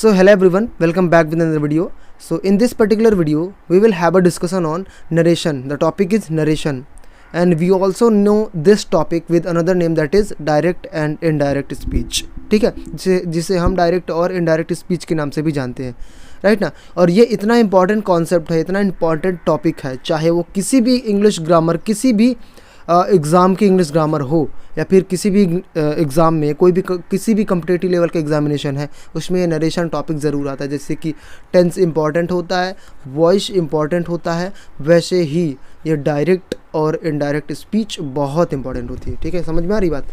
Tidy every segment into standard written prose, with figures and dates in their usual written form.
So hello everyone, welcome back with another video. So in this particular video we will have a discussion on narration. The topic is narration and we also know this topic with another name, that is direct and indirect speech. ठीक है, जिसे हम direct और indirect speech के नाम से भी जानते हैं, राइट ना। और ये इतना इंपॉर्टेंट कॉन्सेप्ट है, इतना इंपॉर्टेंट टॉपिक है, चाहे वो किसी भी इंग्लिश ग्रामर, किसी भी एग्ज़ाम की इंग्लिश ग्रामर हो या फिर किसी भी एग्ज़ाम में कोई भी किसी भी कम्पिटिटिव लेवल का एग्जामिनेशन है, उसमें ये नरेशन टॉपिक ज़रूर आता है। जैसे कि टेंस इंपॉर्टेंट होता है, वॉइस इंपॉर्टेंट होता है, वैसे ही ये डायरेक्ट और इनडायरेक्ट स्पीच बहुत इंपॉर्टेंट होती है। ठीक है, समझ में आ रही बात।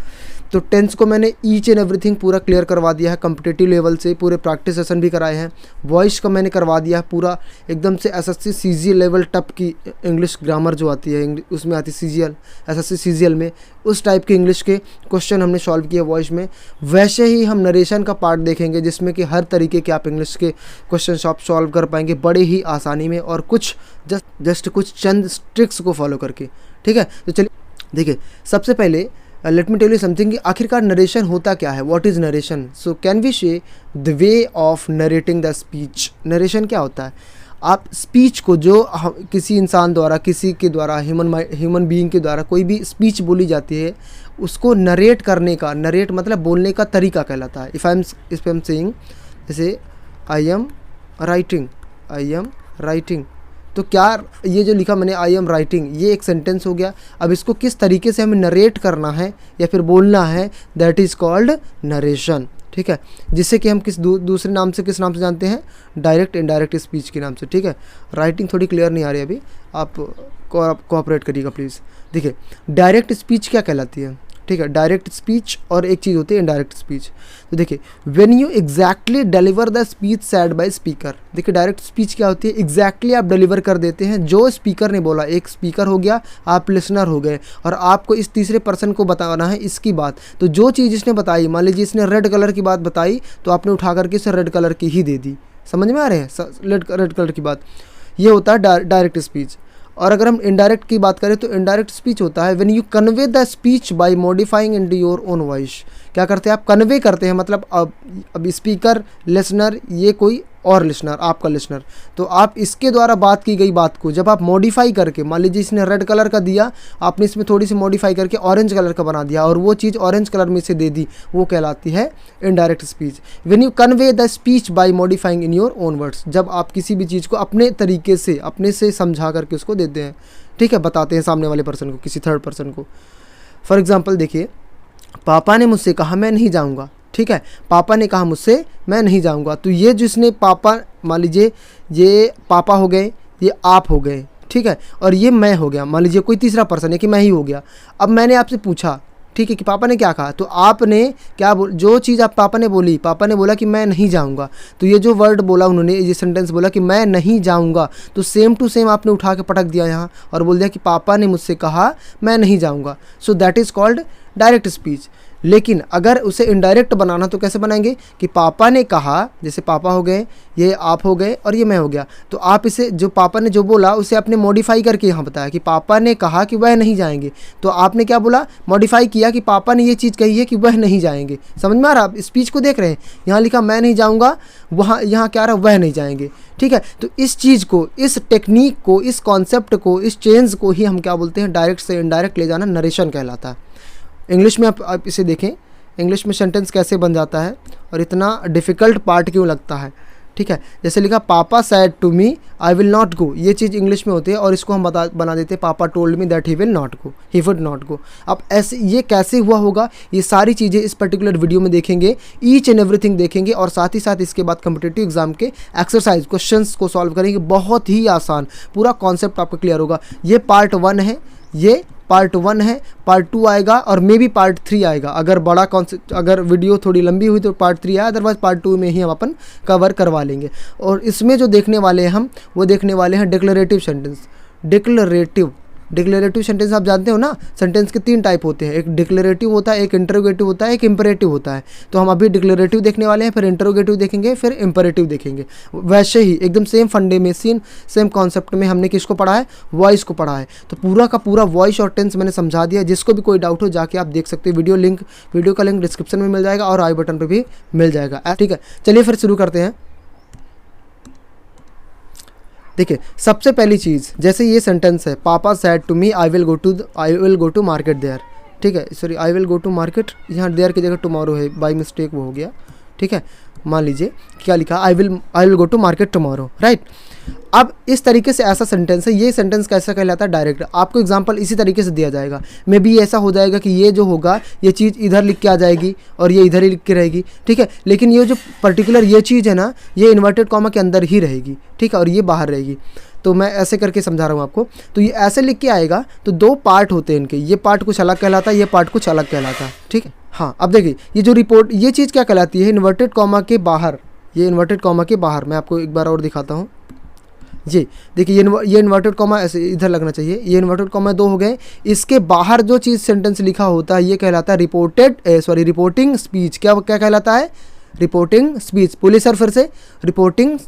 तो टेंस को मैंने ईच एंड एवरीथिंग पूरा क्लियर करवा दिया है, कम्पिटिटिव लेवल से पूरे प्रैक्टिस सेशन भी कराए हैं। वॉइस का मैंने करवा दिया पूरा एकदम से एसएससी सीजीएल लेवल टप की इंग्लिश ग्रामर जो आती है, उसमें आती है सीजीएल, एसएससी सीजीएल में उस टाइप के इंग्लिश के क्वेश्चन हमने सॉल्व किए वॉइस में। वैसे ही हम नरेशन का पार्ट देखेंगे जिसमें कि हर तरीके के आप इंग्लिश के क्वेश्चन आप सॉल्व कर पाएंगे बड़े ही आसानी में और कुछ जस्ट कुछ चंद ट्रिक्स को फॉलो करके। ठीक है, तो चलिए देखिए, सबसे पहले let me tell you something कि आखिरकार नरेशन होता क्या है, what is narration. So can we say the way of narrating the speech. Narration क्या होता है, आप स्पीच को जो किसी इंसान द्वारा, किसी के द्वारा, ह्यूमन बीइंग के द्वारा कोई भी स्पीच बोली जाती है, उसको नरेट करने का, नरेट मतलब बोलने का तरीका कहलाता है। इफ़ आई एम सेइंग जैसे आई एम राइटिंग, तो क्या ये जो लिखा मैंने आई एम राइटिंग, ये एक सेंटेंस हो गया। अब इसको किस तरीके से हमें नरेट करना है या फिर बोलना है, दैट इज़ कॉल्ड नरेशन। ठीक है, जिससे कि हम दूसरे नाम से किस नाम से जानते हैं, डायरेक्ट इनडायरेक्ट स्पीच के नाम से। ठीक है, राइटिंग थोड़ी क्लियर नहीं आ रही अभी, आप कोऑपरेट करिएगा प्लीज़। देखिए डायरेक्ट स्पीच क्या कहलाती है। ठीक है, डायरेक्ट स्पीच और एक चीज़ होती है इनडायरेक्ट स्पीच। तो देखिए when you exactly deliver the speech said bye speaker. देखिए डायरेक्ट स्पीच क्या होती है, एग्जैक्टली आप डिलीवर कर देते हैं जो स्पीकर ने बोला। एक स्पीकर हो गया, आप लिसनर हो गए, और आपको इस तीसरे पर्सन को बताना है इसकी बात। तो जो चीज़ इसने बताई, मान लीजिए इसने रेड कलर की बात बताई, तो आपने उठा करके इसे रेड कलर की ही दे दी। समझ में आ रहे हैं, रेड कलर की बात, ये होता है डायरेक्ट स्पीच। और अगर हम इनडायरेक्ट की बात करें तो इनडायरेक्ट स्पीच होता है when you convey the speech bye modifying into your own voice. क्या करते हैं आप, कन्वे करते हैं, मतलब अब स्पीकर, लिसनर, ये कोई और लिसनर, आपका लिसनर, तो आप इसके द्वारा बात की गई बात को जब आप मॉडिफाई करके, मान लीजिए इसने रेड कलर का दिया, आपने इसमें थोड़ी सी मॉडिफाई करके ऑरेंज कलर का बना दिया और वो चीज़ ऑरेंज कलर में से दे दी, वो कहलाती है indirect speech. When you convey the speech bye modifying in your own words, जब आप किसी भी चीज़ को अपने तरीके से, अपने से समझा करके उसको देते हैं। ठीक है, बताते हैं सामने वाले पर्सन को, किसी थर्ड पर्सन को। फॉर एग्जाम्पल देखिए, पापा ने मुझसे कहा मैं नहीं जाऊँगा। ठीक है, पापा ने कहा मुझसे मैं नहीं जाऊंगा। तो ये जिसने पापा, मान लीजिए ये पापा हो गए, ये आप हो गए, ठीक है, और ये मैं हो गया, मान लीजिए कोई तीसरा पर्सन है कि मैं ही हो गया। अब मैंने आपसे पूछा, ठीक है, कि पापा ने क्या कहा, तो आपने क्या जो चीज़ आप पापा ने बोली, पापा ने बोला कि मैं नहीं जाऊंगा। तो ये जो वर्ड बोला उन्होंने, ये सेंटेंस बोला कि मैं नहीं जाऊंगा, तो सेम टू सेम आपने उठा के पटक दिया यहाँ और बोल दिया कि पापा ने मुझसे कहा मैं नहीं जाऊंगा। So that is called direct speech. लेकिन अगर उसे इनडायरेक्ट बनाना तो कैसे बनाएंगे कि पापा ने कहा, जैसे पापा हो गए, ये आप हो गए और ये मैं हो गया, तो आप इसे, जो पापा ने जो बोला उसे आपने मॉडिफाई करके यहाँ बताया कि पापा ने कहा कि वह नहीं जाएंगे, तो आपने क्या बोला, मॉडिफाई किया कि पापा ने ये चीज़ कही है कि वह नहीं जाएंगे। समझ में आ रहा, आप स्पीच को देख रहे हैं, यहाँ लिखा मैं नहीं जाऊँगा, वहाँ यहाँ क्या रहा, वह नहीं जाएंगे। ठीक है, तो इस चीज़ को, इस टेक्निक को, इस कॉन्सेप्ट को, इस चेंज को ही हम क्या बोलते हैं, डायरेक्ट से इनडायरेक्ट ले जाना नरेशन कहलाता है। इंग्लिश में आप इसे देखें, इंग्लिश में सेंटेंस कैसे बन जाता है और इतना डिफ़िकल्ट पार्ट क्यों लगता है। ठीक है, जैसे लिखा papa said to me I will not go, ये चीज़ इंग्लिश में होती है और इसको हम बना देते हैं पापा told me that he will not go, he would not go. अब ऐसे ये कैसे हुआ होगा, ये सारी चीज़ें इस पर्टिकुलर वीडियो में देखेंगे, ईच एंड एवरीथिंग देखेंगे, और साथ ही साथ इसके बाद कम्पिटिटिव एग्जाम के एक्सरसाइज क्वेश्चंस को सॉल्व करेंगे। बहुत ही आसान, पूरा कॉन्सेप्ट आपका क्लियर होगा। ये पार्ट 1 है, ये पार्ट 1 है, पार्ट 2 आएगा और मे बी पार्ट 3 आएगा। अगर बड़ा कॉन्सेप्ट, अगर वीडियो थोड़ी लंबी हुई तो पार्ट 3 आया, अदरवाइज पार्ट 2 में ही हम अपन कवर करवा लेंगे। और इसमें जो देखने वाले हैं हम, वो देखने वाले हैं डिक्लरेटिव सेंटेंस। डिक्लरेटिव डिक्लेरेटिव सेंटेंस आप जानते हो ना, सेंटेंस के 3 टाइप होते हैं, एक डिक्लेरेटिव होता है, एक इंटरोगेटिव होता है, एक इंपरेटिव होता है। तो हम अभी डिक्लेरेटिव देखने वाले हैं, फिर इंटरोगेटिव देखेंगे, फिर इंपरेटिव देखेंगे। वैसे ही एकदम सेम फंडे में सेम कॉन्सेप्ट में हमने किसको पढ़ा है, वॉइस को पढ़ा है। तो पूरा का पूरा वॉइस और टेंस मैंने समझा दिया। जिसको भी कोई डाउट हो जाके आप देख सकते हो, वीडियो का लिंक डिस्क्रिप्शन में मिल जाएगा और आई बटन पर भी मिल जाएगा। ठीक है, चलिए फिर शुरू करते हैं। देखिए, सबसे पहली चीज़, जैसे ये सेंटेंस है, papa said to me I will go to market there. ठीक है, sorry, I will go to market, यहाँ देयर की जगह टुमारो है, बाय मिस्टेक वो हो गया। ठीक है, मान लीजिए क्या लिखा, I will go to market tomorrow, right. अब इस तरीके से ऐसा सेंटेंस है, ये सेंटेंस कैसा कहलाता है, डायरेक्ट। आपको एग्जांपल इसी तरीके से दिया जाएगा, मे बी ऐसा हो जाएगा कि ये जो होगा, ये चीज़ इधर लिख के आ जाएगी और ये इधर ही लिख के रहेगी। ठीक है, लेकिन ये जो पर्टिकुलर ये चीज़ है ना, ये इन्वर्टेड कॉमा के अंदर ही रहेगी। ठीक है, और ये बाहर रहेगी। तो मैं ऐसे करके समझा रहा हूँ आपको। तो ये ऐसे लिख के आएगा, तो 2 पार्ट होते हैं इनके, ये पार्ट कुछ अलग कहलाता है, ये पार्ट कुछ अलग कहलाता है। ठीक है, हाँ, अब देखिए ये जो रिपोर्ट, ये चीज़ क्या कहलाती है, इन्वर्टेड कॉमा के बाहर। ये इन्वर्टेड कॉमा के बाहर, मैं आपको एक बार और दिखाता हूँ। ये देखिए, ये इन्वर्टेड कॉमा ऐसे इधर लगना चाहिए, ये इन्वर्टेड कॉमा 2 हो गए। इसके बाहर जो चीज़ सेंटेंस लिखा होता है, ये कहलाता है रिपोर्टिंग स्पीच। क्या कहलाता है, रिपोर्टिंग स्पीच। बोलिए सर फिर से, रिपोर्टिंग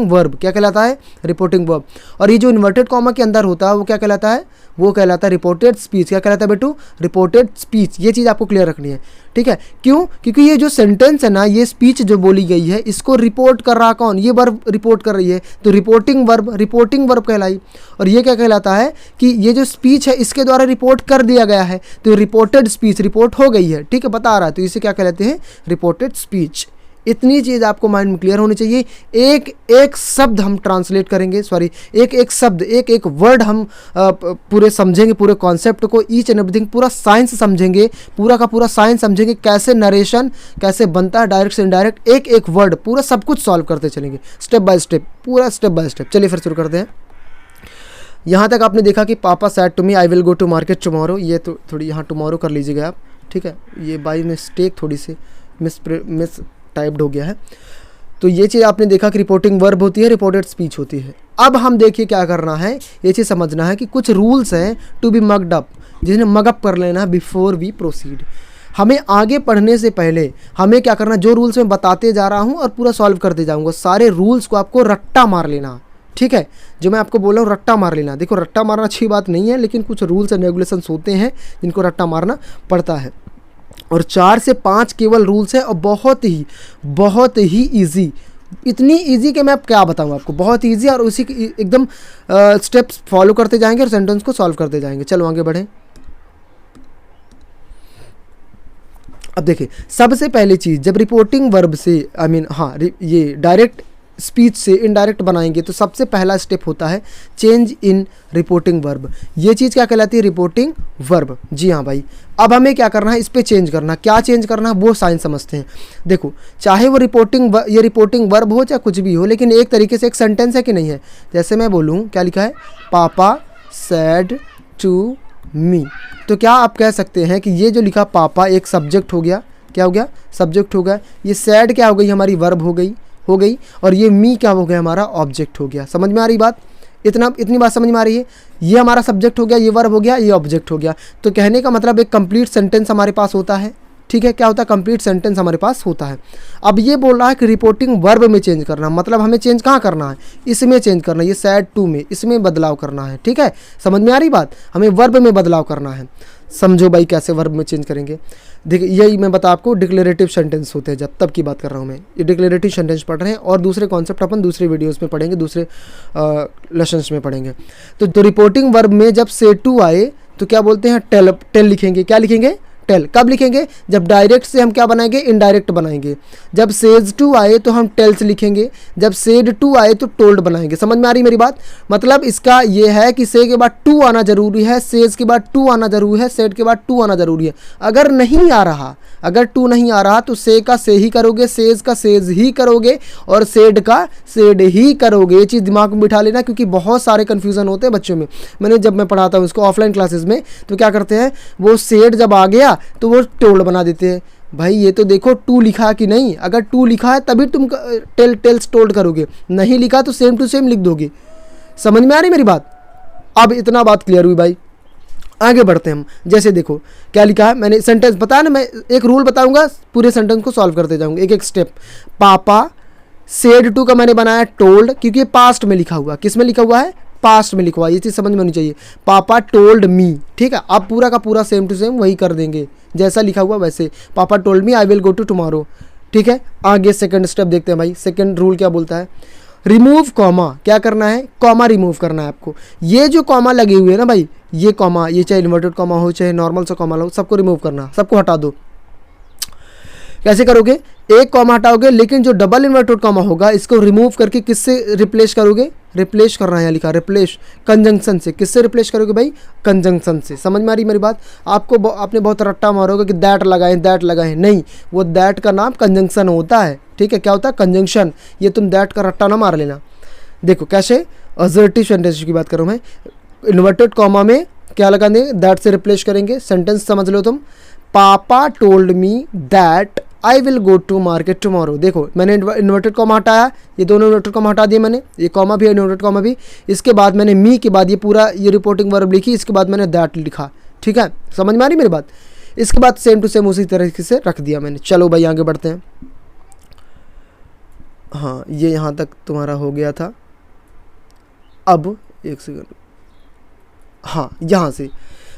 वर्ब क्या कहलाता है, रिपोर्टिंग वर्ब। और ये जो इन्वर्टेड कॉमा के अंदर होता है वो क्या कहलाता है, वो कहलाता है रिपोर्टेड स्पीच। क्या कहलाता है बेटू, रिपोर्टेड स्पीच। ये चीज़ आपको क्लियर रखनी है। ठीक है, क्यों, क्योंकि ये जो सेंटेंस है ना, ये स्पीच जो बोली गई है, इसको रिपोर्ट कर रहा कौन, ये वर्ब रिपोर्ट कर रही है, तो रिपोर्टिंग वर्ब कहलाई। और ये क्या कहलाता है कि ये जो स्पीच है इसके द्वारा रिपोर्ट कर दिया गया है, तो रिपोर्टेड स्पीच, रिपोर्ट हो गई है। ठीक है, बता रहा है, तो इसे क्या कहलाते हैं, रिपोर्टेड स्पीच। इतनी चीज़ आपको माइंड में क्लियर होनी चाहिए। एक एक शब्द हम ट्रांसलेट करेंगे, सॉरी, एक एक शब्द, एक एक वर्ड हम पूरे समझेंगे, पूरे कॉन्सेप्ट को, ईच एंड एवरीथिंग, पूरा साइंस समझेंगे, पूरा का पूरा साइंस समझेंगे, कैसे नरेशन कैसे बनता है, डायरेक्ट से इनडायरेक्ट, एक एक वर्ड पूरा सब कुछ सॉल्व करते चलेंगे, स्टेप बाय स्टेप, पूरा स्टेप बाय स्टेप। चलिए फिर शुरू करते हैं। यहाँ तक आपने देखा कि papa said to me I will go to market tomorrow. ये तो थोड़ी यहाँ टुमारो कर लीजिएगा आप। ठीक है, ये बाई मिस्टेक थोड़ी सी मिस टाइप्ड हो गया है। तो ये चीज़ आपने देखा कि रिपोर्टिंग वर्ब होती है, रिपोर्टेड स्पीच होती है। अब हम देखिए क्या करना है, ये चीज़ समझना है कि कुछ रूल्स हैं टू बी मग्ड अप, जिन्हें मगअप कर लेना है बिफोर वी प्रोसीड। हमें आगे पढ़ने से पहले हमें क्या करना, जो रूल्स मैं बताते जा रहा हूँ और पूरा सॉल्व करते जाऊँगा, सारे रूल्स को आपको रट्टा मार लेना। ठीक है, जो मैं आपको बोल रहा हूँ रट्टा मार लेना। देखो, रट्टा मारना अच्छी बात नहीं है, लेकिन कुछ रूल्स एंड रेगुलेशंस होते हैं जिनको रट्टा मारना पड़ता है। और 4 से 5 केवल रूल्स है, और बहुत ही ईजी, इतनी ईजी कि मैं अब क्या बताऊँ आपको, बहुत ईजी। और उसी एकदम स्टेप्स फॉलो करते जाएंगे और सेंटेंस को सॉल्व करते जाएंगे। चलो आगे बढ़ें। अब देखिए, सबसे पहली चीज़, जब रिपोर्टिंग वर्ब से ये डायरेक्ट स्पीच से इनडायरेक्ट बनाएंगे, तो सबसे पहला स्टेप होता है चेंज इन रिपोर्टिंग वर्ब। ये चीज़ क्या कहलाती है, रिपोर्टिंग वर्ब। जी हाँ भाई, अब हमें क्या करना है, इस पे चेंज करना। क्या चेंज करना है वो साइंस समझते हैं। देखो, चाहे वो रिपोर्टिंग वर्ब हो चाहे कुछ भी हो, लेकिन एक तरीके से एक सेंटेंस है कि नहीं है। जैसे मैं बोलूँ, क्या लिखा है, पापा सेड टू मी, तो क्या आप कह सकते हैं कि ये जो लिखा पापा एक सब्जेक्ट हो गया। क्या हो गया, सब्जेक्ट हो गया। ये सैड क्या हो गई, हमारी वर्ब हो गई, और ये मी क्या हो गया, हमारा ऑब्जेक्ट हो गया। समझ में आ रही बात, इतनी बात समझ में आ रही है। ये हमारा सब्जेक्ट हो गया, ये वर्ब हो गया, ये ऑब्जेक्ट हो गया। तो कहने का मतलब एक कंप्लीट सेंटेंस हमारे पास होता है। ठीक है, क्या होता है, कंप्लीट सेंटेंस हमारे पास होता है। अब ये बोल रहा है कि रिपोर्टिंग वर्ब में चेंज करना, मतलब हमें चेंज कहाँ करना है, इसमें चेंज करना है, ये सैड टू में, इसमें बदलाव करना है। ठीक है, समझ में आ रही बात, हमें वर्ब में बदलाव करना है। समझो भाई कैसे वर्ब में चेंज करेंगे। देखिए, यही मैं बता आपको डिक्लेरेटिव सेंटेंस होते हैं, जब तब की बात कर रहा हूँ मैं, ये डिक्लेरेटिव सेंटेंस पढ़ रहे हैं, और दूसरे कॉन्सेप्ट अपन दूसरे वीडियोस में पढ़ेंगे, दूसरे लेसन्स में पढ़ेंगे। तो रिपोर्टिंग वर्ब में जब से टू आए तो क्या बोलते हैं, टेल लिखेंगे। क्या लिखेंगे, टेल। कब लिखेंगे, जब डायरेक्ट से हम क्या बनाएंगे, इनडायरेक्ट बनाएंगे। जब सेज टू आए तो हम टेल्स लिखेंगे, जब सेड टू आए तो टोल्ड बनाएंगे। समझ में आ रही मेरी बात, मतलब इसका ये है कि से के बाद टू आना जरूरी है, सेज के बाद टू आना जरूरी है, सेड के बाद टू आना जरूरी है। अगर नहीं आ रहा, अगर टू नहीं आ रहा तो से का से ही करोगे, सेज का सेज ही करोगे, और सेड का सेड ही करोगे। ये चीज़ दिमाग में बिठा लेना, क्योंकि बहुत सारे कन्फ्यूज़न होते हैं बच्चों में। जब मैं पढ़ाता हूँ इसको ऑफलाइन क्लासेस में, तो क्या करते हैं, वो सेड जब आ गया तो वो टोल्ड बना देते हैं। भाई ये तो देखो टू लिखा है कि नहीं, अगर टू लिखा है तभी तुम टेल्स टोल्ड करोगे, नहीं लिखा तो सेम टू सेम लिख दोगे। समझ में आ रही मेरी बात। अब इतना बात क्लियर हुई भाई, आगे बढ़ते हैं हम। जैसे देखो क्या लिखा है, मैंने सेंटेंस बताया ना, मैं एक रूल बताऊंगा, पूरे सेंटेंस को सॉल्व करते जाऊंगा एक एक स्टेप। पापा सेड टू का मैंने बनाया टोल्ड, क्योंकि पास्ट में लिखा हुआ, किस में लिखा हुआ है, पास्ट में लिखा हुआ, ये चीज़ समझ में होनी चाहिए। पापा टोल्ड मी, ठीक है, आप पूरा का पूरा सेम टू सेम वही कर देंगे जैसा लिखा हुआ वैसे। Papa told me I will go to tomorrow, ठीक है। आगे सेकंड स्टेप देखते हैं भाई, सेकंड रूल क्या बोलता है, रिमूव कॉमा, क्या करना है, कॉमा रिमूव करना है आपको। ये जो कॉमा लगे हुए हैं ना भाई, ये कॉमा, ये चाहे इन्वर्टेड कॉमा हो चाहे नॉर्मल सा कॉमा हो, सबको रिमूव करना, सबको हटा दो। कैसे करोगे, एक कॉमा हटाओगे, लेकिन जो डबल इन्वर्टेड कॉमा होगा इसको रिमूव करके किससे रिप्लेस करोगे, रिप्लेस करना है, यहाँ लिखा रिप्लेस कंजंक्शन से। किससे रिप्लेस करोगे भाई, कंजंक्शन से। समझ में आ रही मेरी बात, आपको आपने बहुत रट्टा मारोगे कि दैट लगाएं, नहीं, वो दैट का नाम कंजंक्शन होता है, ठीक है। क्या होता है, कंजंक्शन, ये तुम दैट का रट्टा ना मार लेना। देखो कैसे, असर्टिव सेंटेंस की बात करूँ मैं, इन्वर्टेड कॉमा में क्या लगा देंगे, दैट से रिप्लेस करेंगे। सेंटेंस समझ लो तुम, papa told me that I will go to market tomorrow. देखो मैंने इन्वर्टेड कॉमा हटाया, ये दोनों इन्वर्टेड कॉमा हटा दिए मैंने, ये कॉमा भी है इन्वर्टेड कॉमा भी। इसके बाद मैंने मी के बाद ये पूरा ये रिपोर्टिंग वर्ब लिखी, इसके बाद मैंने दैट लिखा, ठीक है। समझ में आ रही मेरी बात, इसके बाद सेम टू सेम उसी तरीके से रख दिया मैंने। चलो भाई आगे बढ़ते हैं। हाँ ये यहाँ तक तुम्हारा हो गया था। अब एक सेकंड, हाँ यहाँ से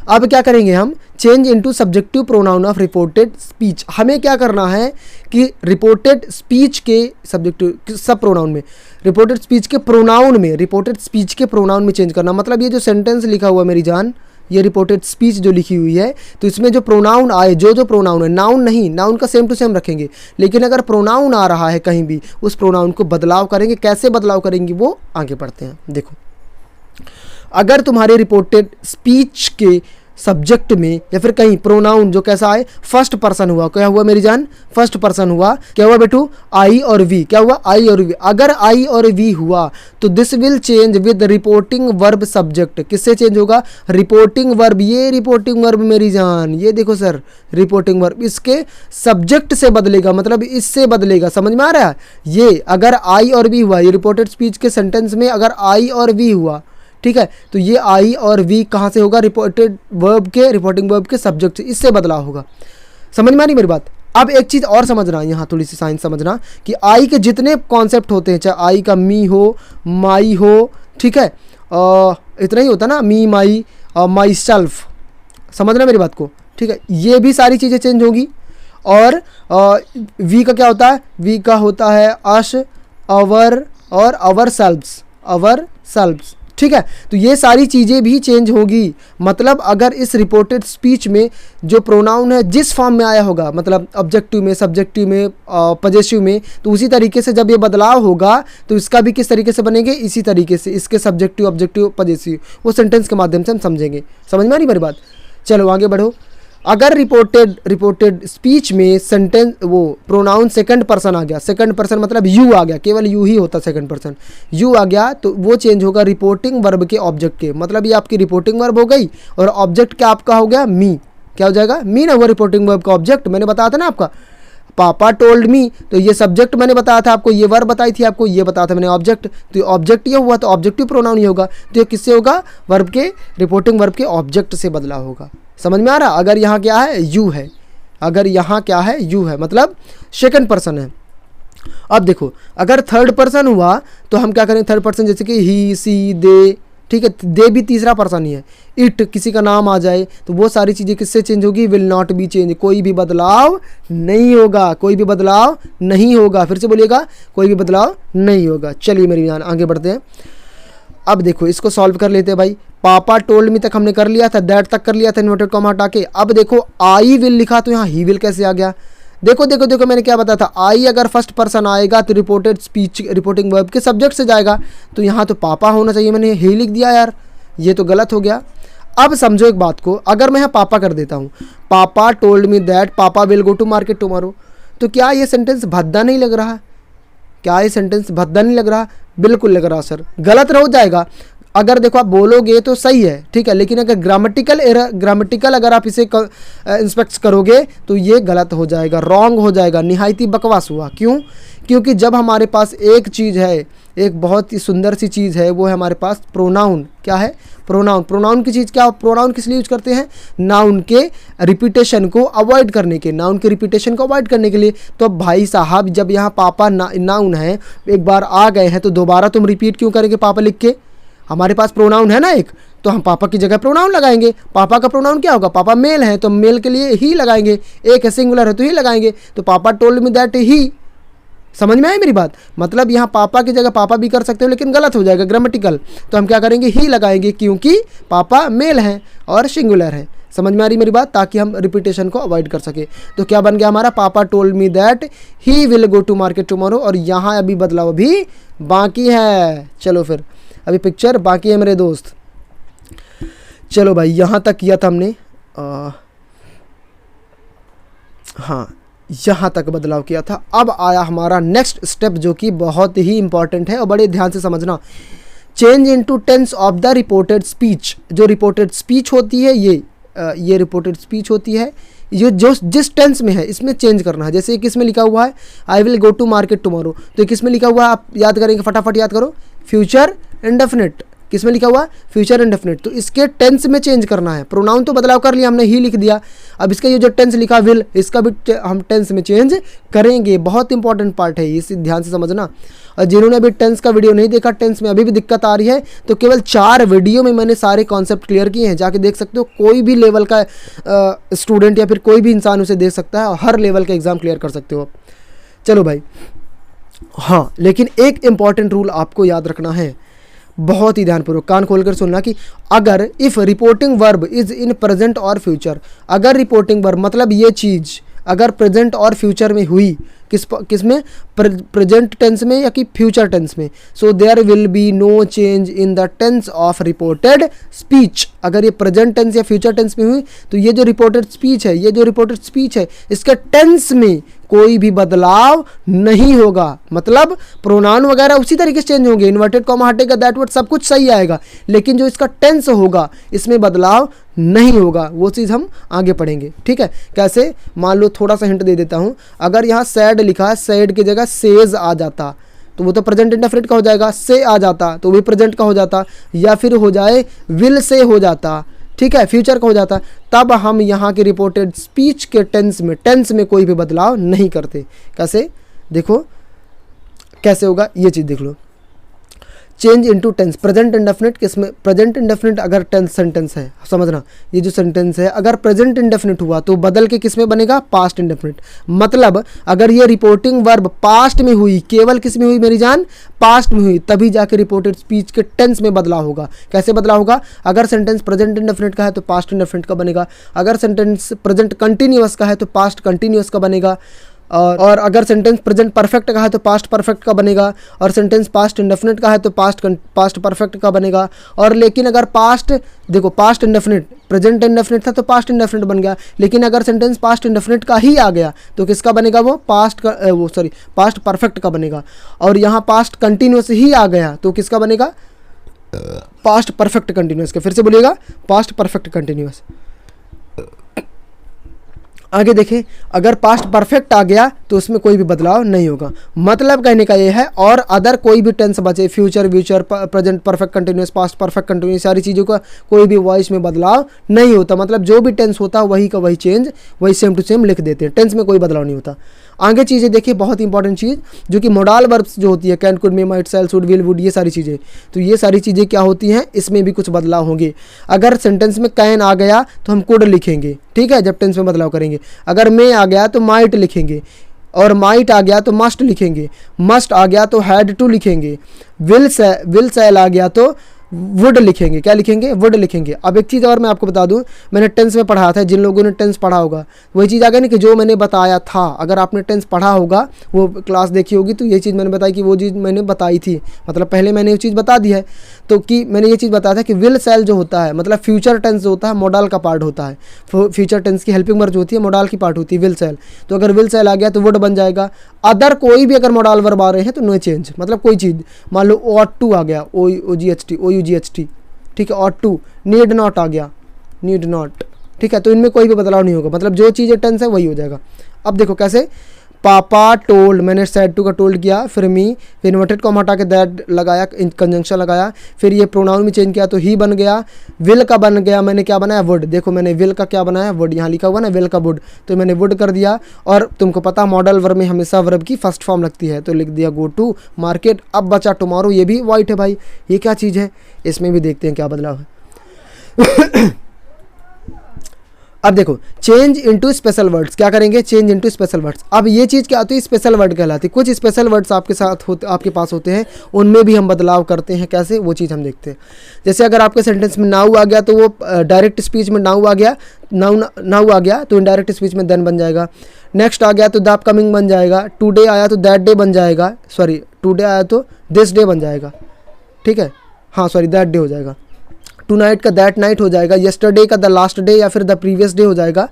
अब क्या करेंगे हम, change into subjective pronoun of reported speech. हमें क्या करना है कि रिपोर्टेड स्पीच के सब्जेक्टिव सब प्रोनाउन में, रिपोर्टेड स्पीच के प्रोनाउन में, रिपोर्टेड स्पीच के प्रोनाउन में चेंज करना। मतलब ये जो सेंटेंस लिखा हुआ मेरी जान, ये रिपोर्टेड स्पीच जो लिखी हुई है, तो इसमें जो प्रोनाउन आए, जो प्रोनाउन है, नाउन नहीं, नाउन का सेम टू सेम रखेंगे, लेकिन अगर प्रोनाउन आ रहा है कहीं भी, उस प्रोनाउन को बदलाव करेंगे। कैसे बदलाव करेंगे वो आगे बढ़ते हैं। देखो अगर तुम्हारे रिपोर्टेड स्पीच के सब्जेक्ट में या फिर कहीं प्रोनाउन जो कैसा है, फर्स्ट पर्सन हुआ, क्या हुआ मेरी जान, फर्स्ट पर्सन हुआ, क्या हुआ बेटू, आई और वी, क्या हुआ, आई और वी। अगर आई और वी हुआ तो this will change with reporting verb subject. किससे चेंज होगा, रिपोर्टिंग वर्ब, ये रिपोर्टिंग वर्ब मेरी जान, ये देखो सर रिपोर्टिंग वर्ब इसके सब्जेक्ट से बदलेगा, मतलब इससे बदलेगा। समझ में आ रहा है, ये अगर आई और वी हुआ, ये रिपोर्टेड स्पीच के सेंटेंस में अगर आई और वी हुआ, ठीक है, तो ये आई और वी कहाँ से होगा, रिपोर्टेड वर्ब के, रिपोर्टिंग वर्ब के सब्जेक्ट से, इससे बदलाव होगा। समझ में आ रही मेरी बात। अब एक चीज़ और समझना, यहाँ थोड़ी सी साइंस समझना कि आई के जितने कॉन्सेप्ट होते हैं, चाहे आई का मी हो, माई हो, ठीक है, इतना ही होता ना, मी माई माई सेल्फ, समझना मेरी बात को, ठीक है। ये भी सारी चीज़ें चेंज होगी। और वी का क्या होता है, वी का होता है अश, अवर और अवर सेल्व्स, ठीक है। तो ये सारी चीज़ें भी चेंज होगी। मतलब अगर इस रिपोर्टेड स्पीच में जो प्रोनाउन है जिस फॉर्म में आया होगा, मतलब ऑब्जेक्टिव में, सब्जेक्टिव में, पॉजेसिव में, तो उसी तरीके से जब ये बदलाव होगा तो इसका भी किस तरीके से बनेंगे, इसी तरीके से, इसके सब्जेक्टिव, ऑब्जेक्टिव, पॉजेसिव, वो सेंटेंस के माध्यम से हम समझेंगे। समझ में आ रही मेरी बात। चलो आगे बढ़ो। अगर रिपोर्टेड स्पीच में सेंटेंस वो प्रोनाउन सेकंड पर्सन आ गया, सेकंड पर्सन मतलब यू आ गया, केवल यू ही होता सेकंड पर्सन, यू आ गया, तो वो चेंज होगा रिपोर्टिंग वर्ब के ऑब्जेक्ट के। मतलब ये आपकी रिपोर्टिंग वर्ब हो गई और ऑब्जेक्ट क्या आपका हो गया, मी। क्या हो जाएगा, मी ना, वो रिपोर्टिंग वर्ब का ऑब्जेक्ट। मैंने बताया था ना आपका, पापा टोल्ड मी, तो ये सब्जेक्ट मैंने बताया था आपको, ये वर्ब बताई थी आपको, ये बताया था मैंने ऑब्जेक्ट। तो ऑब्जेक्ट ये हुआ तो ऑब्जेक्टिव प्रोनाउन ये होगा, तो ये किससे होगा, वर्ब के, रिपोर्टिंग वर्ब के ऑब्जेक्ट से बदलाव होगा। समझ में आ रहा। अगर यहाँ क्या है, यू है, अगर यहाँ क्या है, यू है, मतलब सेकंड पर्सन है। अब देखो अगर थर्ड पर्सन हुआ तो हम क्या करें, थर्ड पर्सन जैसे कि ही, सी, दे, ठीक है, दे भी तीसरा पर्सन ही है, इट किसी का नाम आ जाए तो वो सारी चीज़ें किससे चेंज होगी, विल नॉट बी चेंज, कोई भी बदलाव नहीं होगा, कोई भी बदलाव नहीं होगा। फिर से बोलिएगा, कोई भी बदलाव नहीं होगा। चलिए मेरी जान आगे बढ़ते हैं। अब देखो इसको सॉल्व कर लेते हैं भाई। पापा टोल्ड मी तक हमने कर लिया था, दैट तक कर लिया था इन्वर्टेड कॉमा हटा के। अब देखो आई विल लिखा तो यहाँ ही विल कैसे आ गया। देखो देखो देखो मैंने क्या बताया था, आई अगर फर्स्ट पर्सन आएगा तो रिपोर्टेड स्पीच, रिपोर्टिंग वर्ब के सब्जेक्ट से जाएगा, तो यहाँ तो पापा होना चाहिए, मैंने ही लिख दिया यार, ये तो गलत हो गया। अब समझो एक बात को, अगर मैं यहाँ पापा कर देता हूँ, papa told me that papa will go to market tomorrow, तो क्या ये सेंटेंस भद्दा नहीं लग रहा? क्या ये सेंटेंस भद्दा नहीं लग रहा? बिल्कुल लग रहा सर, गलत हो जाएगा। अगर देखो आप बोलोगे तो सही है, ठीक है, लेकिन अगर ग्रामेटिकल अगर आप इसे इंस्पेक्ट करोगे तो ये गलत हो जाएगा, रॉन्ग हो जाएगा, निहायती बकवास हुआ। क्यों? क्योंकि जब हमारे पास एक चीज़ है, एक बहुत ही सुंदर सी चीज़ है, वो है हमारे पास प्रोनाउन। क्या है? प्रोनाउन। प्रोनाउन की चीज़ क्या? प्रोनाउन किस लिए यूज करते हैं? नाउन के रिपीटेशन को अवॉइड करने के, नाउन के रिपीटेशन को अवॉइड करने के लिए। तो भाई साहब जब यहाँ पापा नाउन है, एक बार आ गए हैं तो दोबारा तुम रिपीट क्यों करेंगे पापा लिख के? हमारे पास प्रोनाउन है ना एक, तो हम पापा की जगह प्रोनाउन लगाएंगे। पापा का प्रोनाउन क्या होगा? पापा मेल है तो मेल के लिए ही लगाएंगे, एक है सिंगुलर है तो ही लगाएंगे। तो पापा टोल्ड मी दैट ही। समझ में आई मेरी बात? मतलब यहाँ पापा की जगह पापा भी कर सकते हो, लेकिन गलत हो जाएगा ग्रामेटिकल। तो हम क्या करेंगे? ही लगाएंगे, क्योंकि पापा मेल है और सिंगुलर है। समझ में आ रही मेरी बात? ताकि हम रिपीटेशन को अवॉइड कर सके। तो क्या बन गया हमारा? Papa told me that he will go to market tomorrow. और यहाँ अभी बदलाव अभी बाकी है। चलो फिर अभी पिक्चर बाकी है मेरे दोस्त। चलो भाई यहाँ तक किया था हमने, हाँ यहाँ तक बदलाव किया था। अब आया हमारा नेक्स्ट स्टेप जो कि बहुत ही इंपॉर्टेंट है और बड़े ध्यान से समझना। Change into tense of the reported speech. जो रिपोर्टेड स्पीच होती है ये रिपोर्टेड स्पीच होती है, ये जो जिस टेंस में है इसमें चेंज करना है। जैसे किस में लिखा हुआ है? I will go to market tomorrow, तो किस में लिखा हुआ है? आप याद करेंगे, फटाफट याद करो। Future indefinite. किस में लिखा हुआ? Future indefinite. तो इसके टेंस में चेंज करना है। प्रोनाउन तो बदलाव कर लिया हमने, ही लिख दिया। अब इसका ये जो टेंस लिखा विल, इसका भी हम टेंस में चेंज करेंगे। बहुत इंपॉर्टेंट पार्ट है, इसे ध्यान से समझना। और जिन्होंने अभी टेंस का वीडियो नहीं देखा, टेंस में अभी भी दिक्कत आ रही है, तो केवल 4 वीडियो में मैंने सारे कॉन्सेप्ट क्लियर किए हैं, जाके देख सकते हो। कोई भी लेवल का स्टूडेंट या फिर कोई भी इंसान उसे देख सकता है और हर लेवल का एग्जाम क्लियर कर सकते हो। चलो भाई, हाँ, लेकिन एक इंपॉर्टेंट रूल आपको याद रखना है, बहुत ही ध्यानपूर्वक कान खोलकर सुनना, कि अगर if reporting verb is in present और फ्यूचर, अगर रिपोर्टिंग वर्ब मतलब ये चीज़ अगर प्रेजेंट और फ्यूचर में हुई, किस में? प्रेजेंट टेंस में या कि फ्यूचर टेंस में, so there will be no change in the tense of reported speech. अगर ये प्रेजेंट टेंस या फ्यूचर टेंस में हुई तो ये जो रिपोर्टेड स्पीच है, इसके टेंस में कोई भी बदलाव नहीं होगा। मतलब प्रोनाउन वगैरह उसी तरीके से चेंज होंगे, इन्वर्टेड कॉमा हटेगा, दैट वर्ड सब कुछ सही आएगा, लेकिन जो इसका टेंस होगा इसमें बदलाव नहीं होगा। वो चीज़ हम आगे पढ़ेंगे, ठीक है? कैसे? मान लो, थोड़ा सा हिंट दे देता हूँ। अगर यहाँ सैड लिखा है, सैड की जगह सेज आ जाता तो वो तो प्रेजेंट इंडेफिनिट का हो जाएगा। से आ जाता तो भी प्रेजेंट का हो जाता, या फिर हो जाए विल से हो जाता, ठीक है, फ्यूचर का हो जाता। तब हम यहाँ के रिपोर्टेड स्पीच के टेंस में कोई भी बदलाव नहीं करते। कैसे? देखो कैसे होगा, ये चीज़ देख लो। Change into tense, present indefinite, किसमें? प्रेजेंट इंडेफिनिट अगर टेंस सेंटेंस है, समझना, ये जो सेंटेंस है अगर प्रेजेंट इंडेफिनिट हुआ तो बदल के किसमें बनेगा? Past indefinite. मतलब अगर ये रिपोर्टिंग वर्ब पास्ट में हुई, केवल किस में हुई मेरी जान? पास्ट में हुई, तभी जाके रिपोर्टेड स्पीच के टेंस में बदलाव होगा। कैसे बदलाव होगा? अगर सेंटेंस प्रेजेंट इंडेफिनिट का है तो पास्ट इंडेफिनिट का बनेगा। अगर सेंटेंस प्रेजेंट कंटिन्यूअस का है तो पास्ट कंटिन्यूअस का बनेगा। और अगर सेंटेंस प्रेजेंट परफेक्ट का है तो पास्ट परफेक्ट का बनेगा। और सेंटेंस पास्ट इंडेफिनिट का है तो पास्ट परफेक्ट का बनेगा। और लेकिन अगर पास्ट, देखो पास्ट इंडेफिनिट, प्रेजेंट इंडेफिनिट था तो पास्ट इंडेफिनिट बन गया, लेकिन अगर सेंटेंस पास्ट इंडेफिनिट का ही आ गया तो किसका बनेगा? वो पास्ट परफेक्ट का बनेगा। और यहाँ पास्ट कंटिन्यूस ही आ गया तो किसका बनेगा? पास्ट परफेक्ट कंटिन्यूस का। फिर से बोलिएगा, पास्ट परफेक्ट कंटिन्यूस। आगे देखें, अगर पास्ट परफेक्ट आ गया तो उसमें कोई भी बदलाव नहीं होगा। मतलब कहने का ये है, और अदर कोई भी टेंस बचे, future, present perfect continuous, past perfect continuous, सारी चीज़ों का कोई भी वॉइस में बदलाव नहीं होता। मतलब जो भी टेंस होता है वही का वही चेंज, वही सेम टू सेम लिख देते हैं, टेंस में कोई बदलाव नहीं होता। आगे चीज़ें देखिए, बहुत इंपॉर्टेंट चीज़ जो कि मोडाल वर्ब्स जो होती है, can, could, may, might, shall, should, will, would, ये सारी चीज़ें, तो ये सारी चीज़ें क्या होती हैं? इसमें भी कुछ बदलाव होंगे। अगर सेंटेंस में कैन आ गया तो हम कुड लिखेंगे, ठीक है, जब टेंस में बदलाव करेंगे। अगर मे आ गया तो माइट लिखेंगे, और माइट आ गया तो मस्ट लिखेंगे, मस्ट आ गया तो हैड टू लिखेंगे, विल शैल आ गया तो वुड लिखेंगे। क्या लिखेंगे? वुड लिखेंगे। अब एक चीज़ और मैं आपको बता दूं, मैंने टेंस में पढ़ा था, जिन लोगों ने टेंस पढ़ा होगा वही चीज़ आ गई ना कि जो मैंने बताया था। अगर आपने टेंस पढ़ा होगा, वो क्लास देखी होगी, तो ये चीज़ मैंने बताई कि वो चीज़ मैंने बताई थी, मतलब पहले मैंने वो चीज़ बता दी है। तो कि मैंने ये चीज़ बताया था कि विल शैल जो होता है, मतलब फ्यूचर टेंस जो होता है मोडाल का पार्ट होता है। फ्यूचर टेंस की हेल्पिंग वर्ब जो होती है मोडाल की पार्ट होती है विल शैल। तो अगर विल शैल आ गया तो वुड बन जाएगा। अदर कोई भी अगर मॉडल वर्ब आ रहे हैं तो नो चेंज, मतलब कोई चीज़, मान लो ऑट टू आ गया, OUGHT, ठीक है, ऑट टू, नीड नॉट आ गया, नीड नॉट, ठीक है, तो इनमें कोई भी बदलाव नहीं होगा, मतलब जो चीज़ें टेंस है वही हो जाएगा। अब देखो कैसे, पापा टोल्ड, मैंने सेड टू का टोल्ड किया, फिर मी, फिर इन्वर्टेड कॉमा हटा के दैट लगाया, कंजंक्शन लगाया, फिर ये प्रोनाउन में चेंज किया तो ही बन गया, विल का बन गया, मैंने क्या बनाया, वुड, देखो मैंने विल का क्या बनाया, वुड, यहाँ लिखा हुआ ना विल का वुड, तो मैंने वुड कर दिया। और तुमको पता मॉडल वर्ब में हमेशा वर्ब की फर्स्ट फॉर्म लगती है, तो लिख दिया गो टू मार्केट। अब बचा टुमारो, ये भी वाइट है भाई, ये क्या चीज़ है, इसमें भी देखते हैं क्या बदलाव है। अब देखो चेंज इनटू स्पेशल वर्ड्स, क्या करेंगे, चेंज इनटू स्पेशल वर्ड्स। अब ये चीज़ क्या होती है, स्पेशल वर्ड कहलाती है। कुछ स्पेशल वर्ड्स आपके साथ होते, आपके पास होते हैं, उनमें भी हम बदलाव करते हैं, कैसे, वो चीज़ हम देखते हैं। जैसे अगर आपके सेंटेंस में नाउ आ गया तो वो डायरेक्ट स्पीच में नाउ आ गया, नाउ आ गया तो इनडायरेक्ट स्पीच में देन बन जाएगा। नेक्स्ट आ गया तो द अपकमिंग बन जाएगा, टुडे आया तो दैट डे बन जाएगा, सॉरी टुडे आया तो दिस डे बन जाएगा, ठीक है, हाँ सॉरी दैट डे हो जाएगा। टू नाइट का दैट नाइट हो जाएगा, येस्टरडे का द लास्ट डे या फिर द प्रीवियस डे हो जाएगा,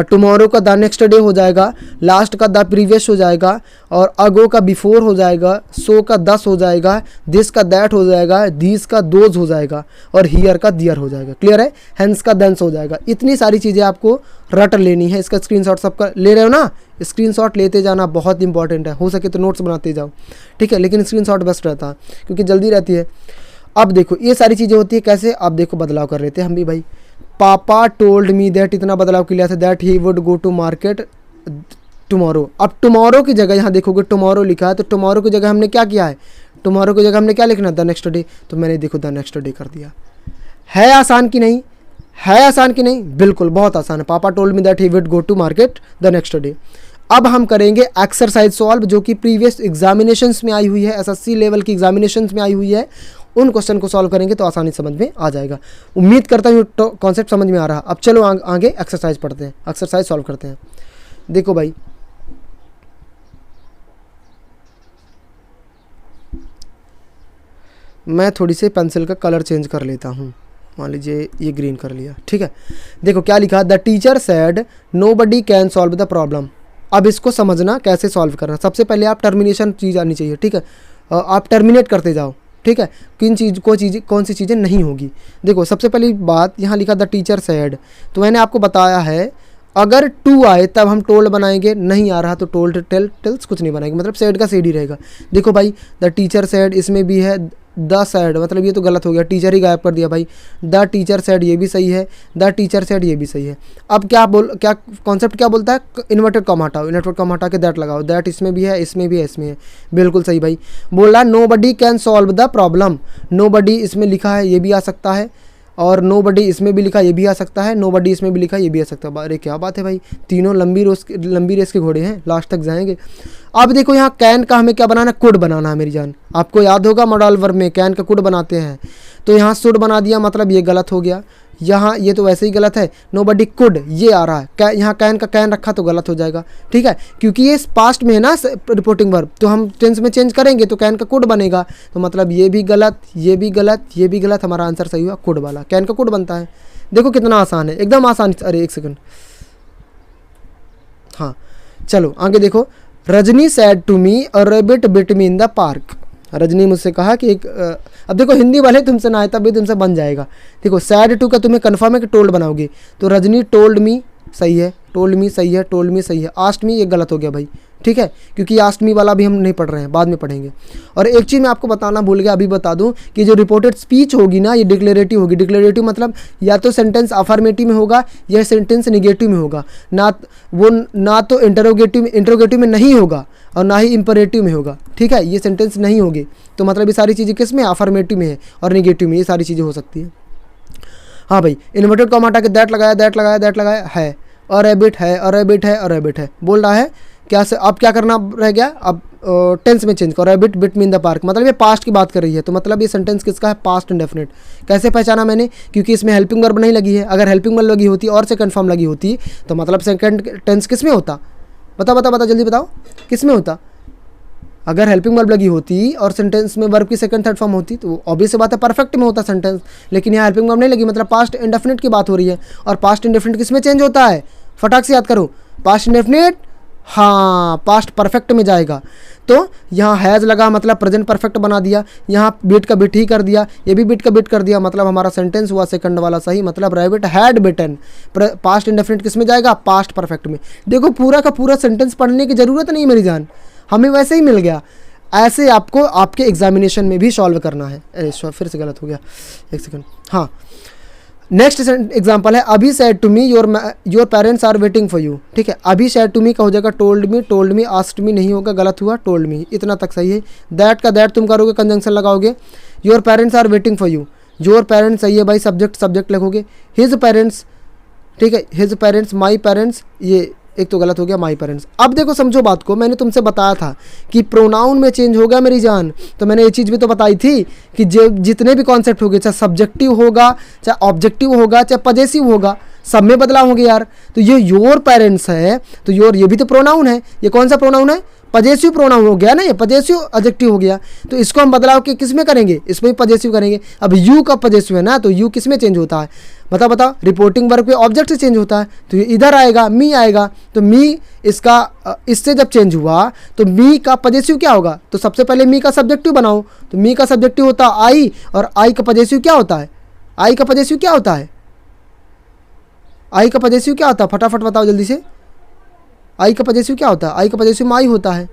टुमारो का द नेक्स्ट डे हो जाएगा, लास्ट का द प्रीवियस हो जाएगा, और अगो का बिफोर हो जाएगा, सो का दस हो जाएगा, दिस का दैट हो जाएगा, दीस का दोज हो जाएगा, और हियर का दियर हो जाएगा। क्लियर है, हेंस का देंस हो जाएगा। इतनी सारी चीज़ें आपको रट लेनी है। इसका स्क्रीनशॉट सबका ले रहे हो ना, स्क्रीनशॉट लेते जाना बहुत इंपॉर्टेंट है, हो सके तो नोट्स बनाते जाओ, ठीक है, लेकिन स्क्रीनशॉट बेस्ट रहता है क्योंकि जल्दी रहती है। अब देखो ये सारी चीज़ें होती है कैसे, अब देखो बदलाव कर रहे थे हम भी भाई। पापा टोल्ड मी दैट, इतना बदलाव किया था, that he would go to market tomorrow. अब टुमारो की जगह यहाँ देखोगे टुमारो लिखा है, तो टुमारो की जगह हमने क्या किया है, टुमारो की जगह हमने क्या लिखना, द नेक्स्ट डे, तो मैंने देखो द नेक्स्ट डे कर दिया। है आसान कि नहीं, है आसान कि नहीं, बिल्कुल बहुत आसान है। Papa told me that he would go to market the next day. अब हम करेंगे एक्सरसाइज सॉल्व, जो कि प्रीवियस एग्जामिनेशंस में आई हुई है, एसएससी लेवल की एग्जामिनेशंस में आई हुई है। उन क्वेश्चन को सॉल्व करेंगे तो आसानी समझ में आ जाएगा। उम्मीद करता हूँ कॉन्सेप्ट समझ में आ रहा है। अब चलो आगे एक्सरसाइज पढ़ते हैं, एक्सरसाइज सॉल्व करते हैं। देखो भाई मैं थोड़ी सी पेंसिल का कलर चेंज कर लेता हूँ, मान लीजिए ये ग्रीन कर लिया, ठीक है। देखो क्या लिखा, the teacher said nobody can solve the problem. अब इसको समझना कैसे सॉल्व करना। सबसे पहले आप टर्मिनेशन चीज़ आनी चाहिए, ठीक है, आप टर्मिनेट करते जाओ, ठीक है, कौन सी चीज़ें नहीं होगी। देखो सबसे पहली बात यहाँ लिखा द टीचर सेड, तो मैंने आपको बताया है अगर टू आए तब हम टोल्ड बनाएंगे, नहीं आ रहा तो टोल्ड टेल्स कुछ नहीं बनाएंगे, मतलब सेड का सेड ही रहेगा। देखो भाई द टीचर सेड, इसमें भी है द सेड, मतलब ये तो गलत हो गया, टीचर ही गायब कर दिया भाई। द टीचर सेड ये भी सही है, द टीचर सेड ये भी सही है। अब क्या कॉन्सेप्ट क्या बोलता है, इन्वर्टेड कॉमा हटाओ, इन्वर्टेड कॉमा हटा के दैट लगाओ, दैट इसमें भी है, इसमें भी है, इसमें है, बिल्कुल सही भाई। बोल रहा है nobody can solve the problem, nobody इसमें लिखा है ये भी आ सकता है, और नोबडी इसमें भी लिखा ये भी आ सकता है, नोबडी इसमें भी लिखा ये भी आ सकता है। अरे क्या बात है भाई, तीनों लंबी रेस के घोड़े हैं, लास्ट तक जाएंगे। अब देखो यहाँ कैन का हमें क्या बनाना है, कुड बनाना है मेरी जान। आपको याद होगा मॉडल वर्ब में कैन का कुड बनाते हैं, तो यहाँ शुड बना दिया, मतलब ये गलत हो गया। यहाँ ये तो वैसे ही गलत है, नोबडी कुड ये आ रहा है, यहाँ कैन का कैन रखा तो गलत हो जाएगा, ठीक है, क्योंकि ये पास्ट में है ना रिपोर्टिंग वर्ब, तो हम टेंस में चेंज करेंगे तो कैन का कुड बनेगा, तो मतलब ये भी गलत, ये भी गलत, ये भी गलत, हमारा आंसर सही हुआ कुड वाला, कैन का कुड बनता है। देखो कितना आसान है, एकदम आसान। अरे एक सेकंड, हाँ चलो आगे देखो। Rajni said to me a rabbit bit me in the park. Rajni मुझसे कहा कि एक अब देखो हिंदी वाले तुमसे ना आए तब भी तुमसे बन जाएगा। देखो सैड टू का तुम्हें कन्फर्म है कि टोल्ड बनाओगे, तो रजनी टोल्ड मी सही है, टोल्ड मी सही है, टोल्ड मी सही है। आस्ट मी ये गलत हो गया भाई, ठीक है, क्योंकि आस्ट मी वाला भी हम नहीं पढ़ रहे हैं, बाद में पढ़ेंगे। और एक चीज़ मैं आपको बताना भूल गया, अभी बता दूं कि जो रिपोर्टेड स्पीच होगी ना ये डिक्लेरेटिव होगी। डिक्लेरेटिव मतलब या तो सेंटेंस अफर्मेटिव में होगा या सेंटेंस निगेटिव में होगा, ना तो इंटरोगेटिव में नहीं होगा और ना ही इंपरेटिव में होगा, ठीक है, ये सेंटेंस नहीं होगी। तो मतलब ये सारी चीज़ें किस में, अफर्मेटिव में है और निगेटिव में, ये सारी चीज़ें हो सकती है। हाँ भाई इन्वर्टेड कॉमा हटा के दैट लगाया, दैट लगाया, दैट लगाया है, और रैबिट है, और रैबिट है, और रैबिट है, बोल रहा है क्या से। अब क्या करना रह गया, अब टेंस में चेंज करो, rabbit bit me in the park, मतलब ये पास्ट की बात कर रही है, तो मतलब ये सेंटेंस किसका है, पास्ट इंडेफिनिट। कैसे पहचाना मैंने, क्योंकि इसमें हेल्पिंग वर्ब नहीं लगी है। अगर हेल्पिंग वर्ब लगी होती और से कन्फर्म लगी होती तो मतलब सेकंड टेंस किस में होता, बता जल्दी बताओ किस में होता। अगर हेल्पिंग वर्ब लगी होती और सेंटेंस में वर्ब की सेकंड थर्ड फॉर्म होती तो ऑब्वियस बात है परफेक्ट में होता सेंटेंस, लेकिन यहाँ हेल्पिंग वर्ब नहीं लगी, मतलब पास्ट इंडेफिनिट की बात हो रही है। और पास्ट इंडेफिनिट किस में चेंज होता है, फटाक से याद करो, पास्ट इंडेफिनिट हाँ, पास्ट परफेक्ट में जाएगा। तो यहाँ हैज़ लगा मतलब प्रेजेंट परफेक्ट बना दिया, यहाँ बिट का बिट ही कर दिया, ये भी बिट का बिट कर दिया, मतलब हमारा सेंटेंस हुआ सेकंड वाला सही। मतलब rabbit had bitten, past indefinite किस में जाएगा? पास्ट परफेक्ट में। देखो पूरा का पूरा सेंटेंस पढ़ने की ज़रूरत नहीं मेरी जान, हमें वैसे ही मिल गया। ऐसे आपको आपके एग्जामिनेशन में भी सॉल्व करना है। अरे फिर से गलत हो गया, एक सेकंड। हाँ, नेक्स्ट एग्जाम्पल है Abhi said to me your parents are waiting for you. ठीक है, अभी सैड टू मी का हो जाएगा टोल्ड मी, आस्क्ड मी नहीं होगा, गलत हुआ, टोल्ड मी, इतना तक सही है। दैट का दैट तुम करोगे, कंजंक्शन लगाओगे। Your parents are waiting for you, your parents सही है भाई, सब्जेक्ट लिखोगे। हिज पेरेंट्स, ठीक है, हिज पेरेंट्स, माई पेरेंट्स, ये एक तो गलत हो गया, माई पेरेंट्स। अब देखो समझो बात को, मैंने तुमसे बताया था कि प्रोनाउन में चेंज हो गया मेरी जान। तो मैंने ये चीज़ भी तो बताई थी कि जितने भी कॉन्सेप्ट हो गए, चाहे सब्जेक्टिव होगा, चाहे ऑब्जेक्टिव होगा, चाहे पजेसिव होगा, सब में बदलाव होंगे यार। तो ये योर पेरेंट्स है, तो योर ये भी तो प्रोनाउन है। ये कौन सा प्रोनाउन है? पजेसिव प्रोनाउन हो गया ना, ये पजेसिव एडजेक्टिव हो गया। तो इसको हम बदलाव के किस में करेंगे? इसमें भी पजेसिव करेंगे। अब यू का पजेसिव है ना, तो यू किस में चेंज होता है? बताओ, रिपोर्टिंग वर्ब पे ऑब्जेक्ट से चेंज होता है, तो ये इधर आएगा, मी आएगा। तो मी इसका इससे जब चेंज हुआ तो मी का पजेसिव क्या होगा? तो सबसे पहले मी का सब्जेक्टिव बनाओ, तो मी का सब्जेक्टिव होता है आई, और आई का पजेसिव क्या होता है? आई का पजेसिव क्या होता है? आई का पजेसिव क्या होता है? फटाफट बताओ जल्दी से। आई का पजेसिव क्या होता है? आई का पजेसिव माई होता है।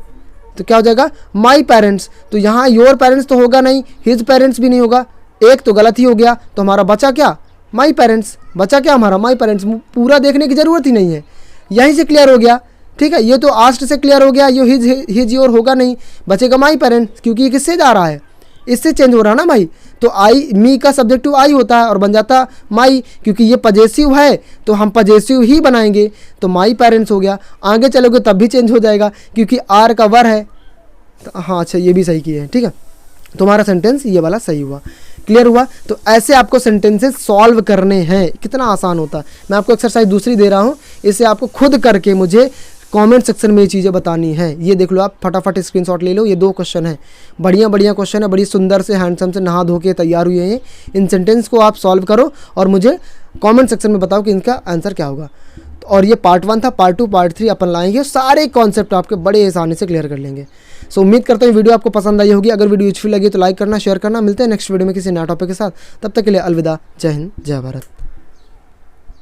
तो क्या हो जाएगा? My parents. तो यहाँ योर पेरेंट्स तो होगा नहीं, हिज पेरेंट्स भी नहीं होगा, एक तो गलत ही हो गया। तो हमारा बचा क्या? My parents. बचा क्या हमारा? My parents. पूरा देखने की ज़रूरत ही नहीं है, यहीं से क्लियर हो गया। ठीक है, ये तो आस्ट से क्लियर हो गया, ये हिज योर होगा नहीं, बचेगा माई पेरेंट्स, क्योंकि ये किससे जा रहा है? इससे चेंज हो रहा है ना भाई। तो आई, मी का सब्जेक्टिव आई होता है और बन जाता माई, क्योंकि ये पजेसिव है तो हम पजेसिव ही बनाएंगे, तो माई पेरेंट्स हो गया। आगे चलोगे तब भी चेंज हो जाएगा, क्योंकि आर का वर है। तो हाँ, अच्छा, ये भी सही किए हैं। ठीक है, तुम्हारा सेंटेंस ये वाला सही हुआ, क्लियर हुआ। तो ऐसे आपको सेंटेंसेस सॉल्व करने हैं, कितना आसान होता है। मैं आपको एक्सरसाइज दूसरी दे रहा हूँ, इसे आपको खुद करके मुझे कमेंट सेक्शन में ये चीज़ें बतानी है। ये देख लो आप, फटाफट स्क्रीनशॉट ले लो। ये 2 क्वेश्चन है, बढ़िया क्वेश्चन है, बड़ी सुंदर से हैंडसम से नहा धो के तैयार हुए हैं। इन सेंटेंस को आप सॉल्व करो और मुझे कमेंट सेक्शन में बताओ कि इनका आंसर क्या होगा। और ये पार्ट 1 था, पार्ट 2 पार्ट 3 अपन लाएंगे, सारे कॉन्सेप्ट आपके बड़े आसानी से क्लियर कर लेंगे। सो उम्मीद करता हूँ वीडियो आपको पसंद आई होगी। अगर वीडियो यूजफुल लगी तो लाइक करना, शेयर करना। मिलते हैं नेक्स्ट वीडियो में किसी नया टॉपिक के साथ, तब तक के लिए अलविदा। जय हिंद, जय भारत।